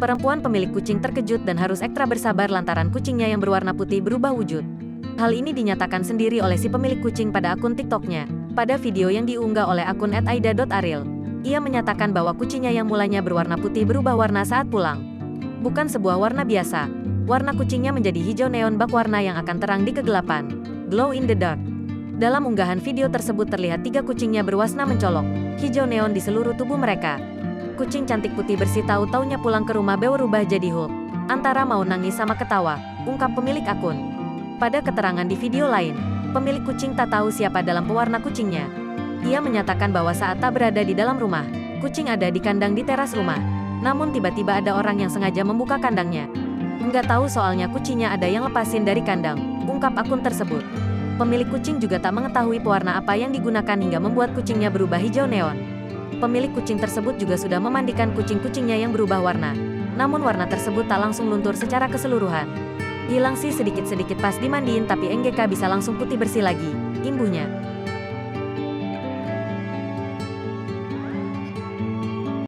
Perempuan pemilik kucing terkejut dan harus ekstra bersabar lantaran kucingnya yang berwarna putih berubah wujud. Hal ini dinyatakan sendiri oleh si pemilik kucing pada akun TikTok-nya. Pada video yang diunggah oleh akun @aida.ariel, ia menyatakan bahwa kucingnya yang mulanya berwarna putih berubah warna saat pulang. Bukan sebuah warna biasa. Warna kucingnya menjadi hijau neon bak, warna yang akan terang di kegelapan. Glow in the dark. Dalam unggahan video tersebut terlihat 3 kucingnya berwarna mencolok, hijau neon di seluruh tubuh mereka. Kucing cantik putih bersih tahu-taunya pulang ke rumah berubah jadi Hulk. Antara mau nangis sama ketawa, ungkap pemilik akun. Pada keterangan di video lain, pemilik kucing tak tahu siapa dalam pewarna kucingnya. Ia menyatakan bahwa saat tak berada di dalam rumah, kucing ada di kandang di teras rumah. Namun tiba-tiba ada orang yang sengaja membuka kandangnya. Nggak tahu soalnya kucingnya ada yang lepasin dari kandang, ungkap akun tersebut. Pemilik kucing juga tak mengetahui pewarna apa yang digunakan hingga membuat kucingnya berubah hijau neon. Pemilik kucing tersebut juga sudah memandikan kucing-kucingnya yang berubah warna. Namun warna tersebut tak langsung luntur secara keseluruhan. Hilang sih sedikit-sedikit pas dimandiin, tapi NGK bisa langsung putih bersih lagi, imbuhnya.